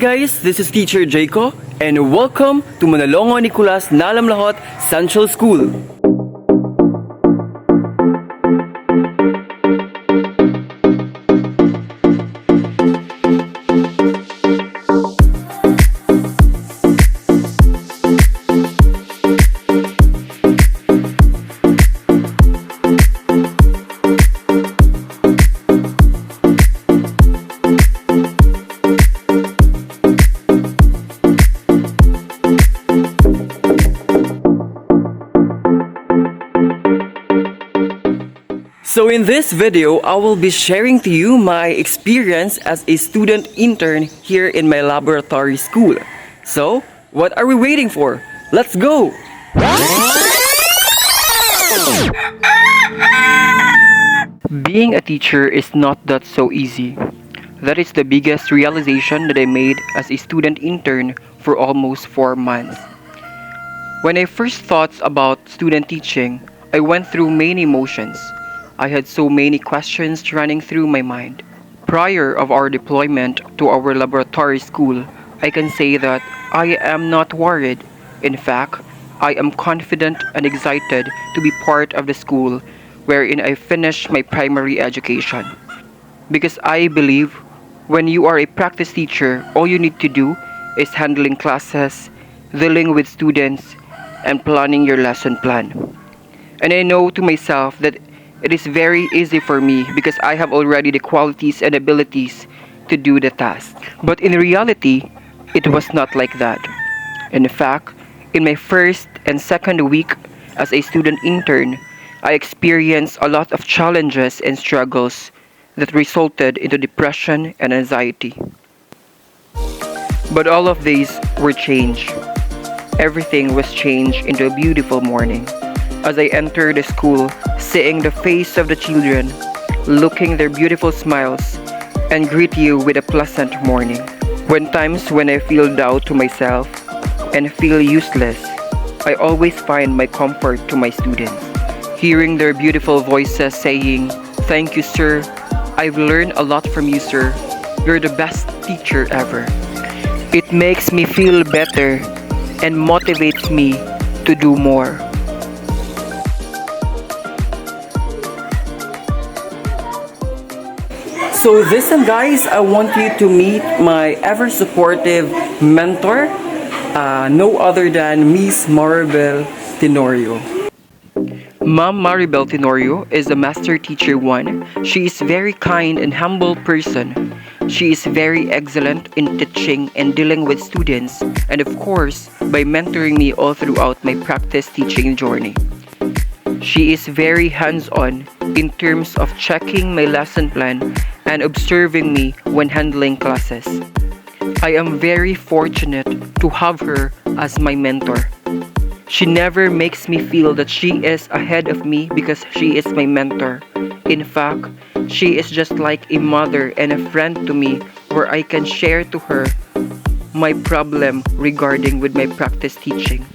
guys, this is Teacher Jaco and welcome to Manalongo Nicolas Nalamlahot Central School. So in this video, I will be sharing to you my experience as a student intern here in my laboratory school. So, what are we waiting for? Let's go! Being a teacher is not that so easy. That is the biggest realization that I made as a student intern for almost 4 months. When I first thought about student teaching, I went through many emotions. I had so many questions running through my mind. Prior of our deployment to our laboratory school, I can say that I am not worried. In fact, I am confident and excited to be part of the school wherein I finish my primary education. Because I believe when you are a practice teacher, all you need to do is handling classes, dealing with students, and planning your lesson plan. And I know to myself that it is very easy for me because I have already the qualities and abilities to do the task. But in reality, it was not like that. In fact, in my first and second week as a student intern, I experienced a lot of challenges and struggles that resulted into depression and anxiety. But all of these were changed. Everything was changed into a beautiful morning. As I entered the school, seeing the face of the children, looking their beautiful smiles, and greet you with a pleasant morning. When times when I feel doubt to myself and feel useless, I always find my comfort to my students. Hearing their beautiful voices saying, "Thank you, sir. I've learned a lot from you, sir. You're the best teacher ever." It makes me feel better and motivates me to do more. So this time guys, I want you to meet my ever supportive mentor, no other than Miss Maribel Tenorio. Ma'am Maribel Tenorio is a Master Teacher 1. She is very kind and humble person. She is very excellent in teaching and dealing with students, and of course, by mentoring me all throughout my practice teaching journey. She is very hands-on in terms of checking my lesson plan and observing me when handling classes. I am very fortunate to have her as my mentor. She never makes me feel that she is ahead of me because she is my mentor. In fact, she is just like a mother and a friend to me where I can share to her my problem regarding with my practice teaching.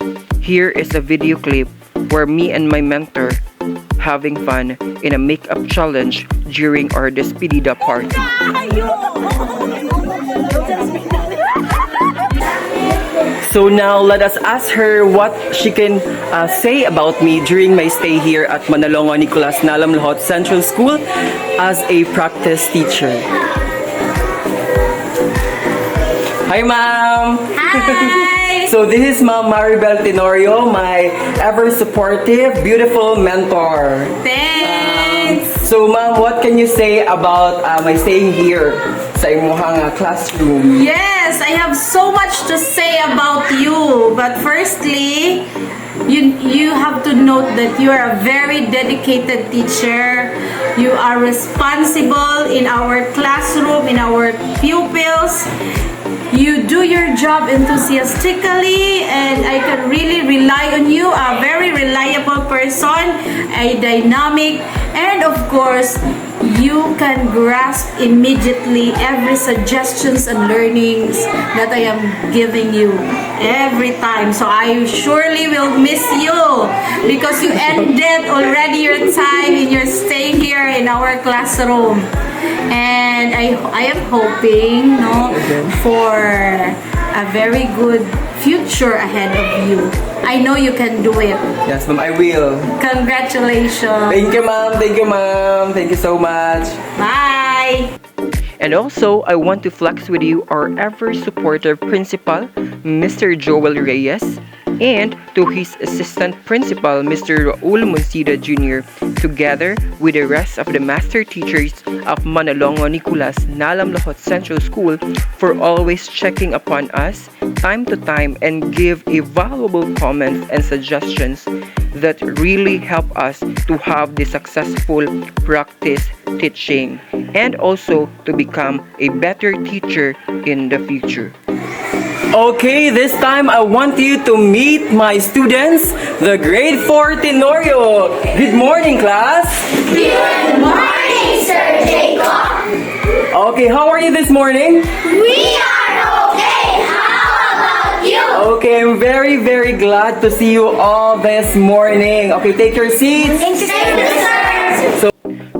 Here is a video clip where me and my mentor having fun in a makeup challenge during our despedida party. So now let us ask her what she can say about me during my stay here at Manalongo Nicolas Nalamlahot Central School as a practice teacher. Hi, ma'am! Hi! So this is Ma'am Maribel Tenorio, my ever supportive, beautiful mentor. Thanks! So ma'am, what can you say about my staying here sa imuhang classroom? Yes, I have so much to say about you. But firstly, you have to note that you are a very dedicated teacher. You are responsible in our classroom, in our pupils. You do your job enthusiastically, and I can really rely on you. A very reliable person, a dynamic, and of course, you can grasp immediately every suggestions and learnings that I am giving you every time. So I surely will miss you because you ended already your time in your staying here in our classroom. And I am hoping, no, for a very good future ahead of you. I know you can do it. Yes, ma'am, I will. Congratulations. Thank you, ma'am. Thank you, ma'am. Thank you so much. Bye. And also, I want to flex with you our ever supportive principal, Mr. Joel Reyes, and to his assistant principal, Mr. Raul Monsida Jr., together with the rest of the master teachers of Manalongo Nicolas Nalamlahot Central School for always checking upon us time to time and give a valuable comments and suggestions that really help us to have the successful practice teaching and also to become a better teacher in the future. Okay, this time I want you to meet my students, the grade 4 Tenorio. Good morning, class. Good morning, Sir Jacob. Okay, how are you this morning? We are okay. How about you? Okay, I'm very, very glad to see you all this morning. Okay, take your seats. Thank you, sir.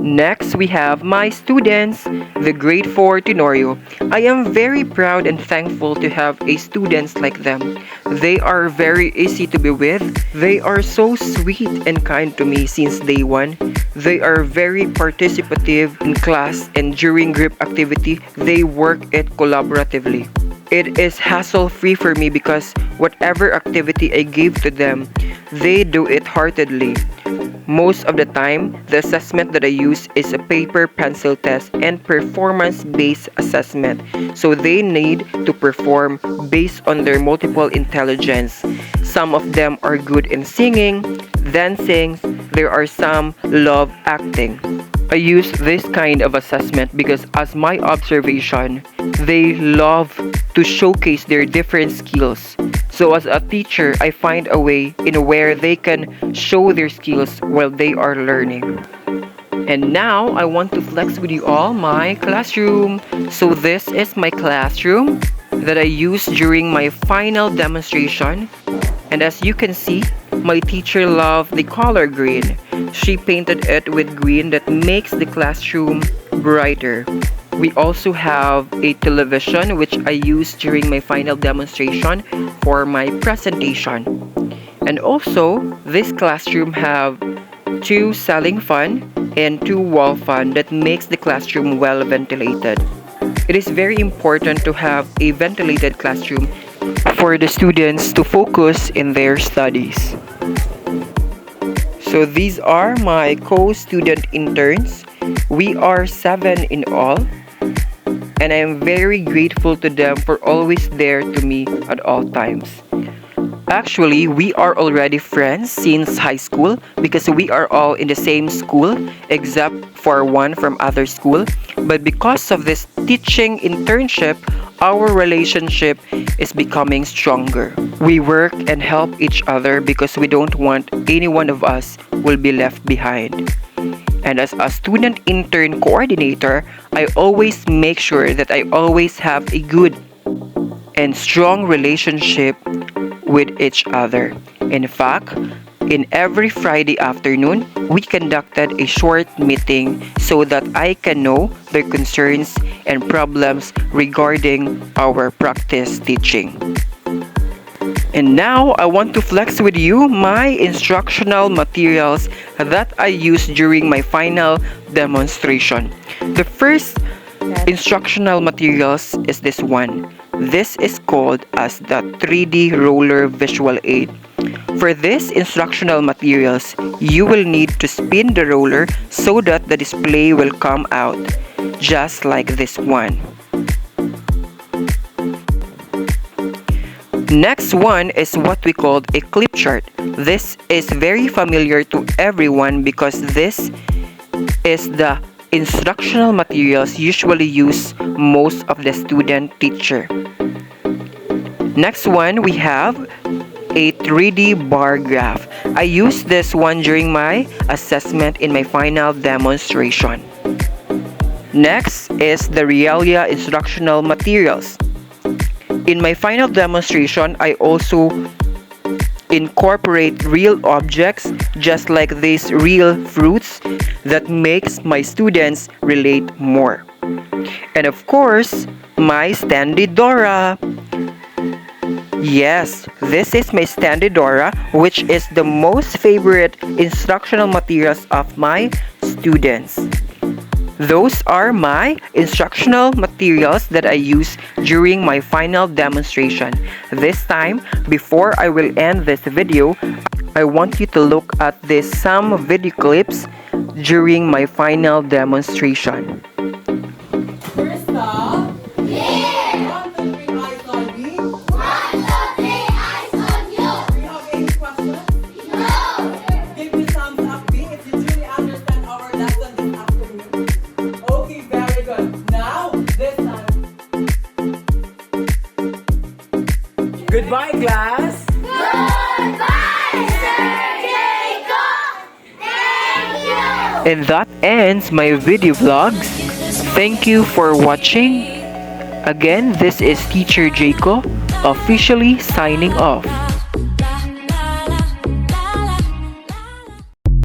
Next, we have my students, the grade 4 Tenorio. I am very proud and thankful to have a students like them. They are very easy to be with. They are so sweet and kind to me since day one. They are very participative in class and during group activity, they work it collaboratively. It is hassle-free for me because whatever activity I give to them, they do it heartedly. Most of the time, the assessment that I use is a paper pencil test and performance-based assessment. So they need to perform based on their multiple intelligence. Some of them are good in singing, dancing, there are some love acting. I use this kind of assessment because as my observation, they love to showcase their different skills. So as a teacher, I find a way in where they can show their skills while they are learning. And now, I want to flex with you all my classroom. So this is my classroom that I use during my final demonstration. And as you can see, my teacher loved the color green. She painted it with green that makes the classroom brighter. We also have a television which I use during my final demonstration for my presentation. And also, this classroom have 2 ceiling fan and 2 wall fan that makes the classroom well ventilated. It is very important to have a ventilated classroom for the students to focus in their studies. So these are my co-student interns. We are 7 in all. And I am very grateful to them for always there to me at all times. Actually, we are already friends since high school because we are all in the same school except for one from other school. But because of this teaching internship, our relationship is becoming stronger. We work and help each other because we don't want any one of us will be left behind. And as a student intern coordinator, I always make sure that I always have a good and strong relationship with each other. In fact, in every Friday afternoon, we conducted a short meeting so that I can know their concerns and problems regarding our practice teaching. And now, I want to flex with you my instructional materials that I used during my final demonstration. The first instructional materials is this one. This is called as the 3D Roller Visual Aid. For this instructional materials, you will need to spin the roller so that the display will come out, just like this one. Next one is what we called a clip chart. This is very familiar to everyone because this is the instructional materials usually used most of the student teacher. Next one, we have a 3D bar graph. I used this one during my assessment in my final demonstration. Next is the Realia instructional materials. In my final demonstration, I also incorporate real objects just like these real fruits that makes my students relate more. And of course, my Standidora. Yes, this is my Standidora, which is the most favorite instructional materials of my students. Those are my instructional materials that I use during my final demonstration. This time, before I will end this video, I want you to look at some video clips during my final demonstration. First up, Yeah. 1, 2, 3, eyes on me. 1, 2, 3, eyes on you. Do you have any questions? No. Give me thumbs up B if you truly understand our lesson this afternoon. Okay, very good. Now, this time. Goodbye, class. Goodbye, Sir Jacob. Thank you. And that ends my video vlogs. Thank you for watching. Again, this is Teacher Jaco, officially signing off.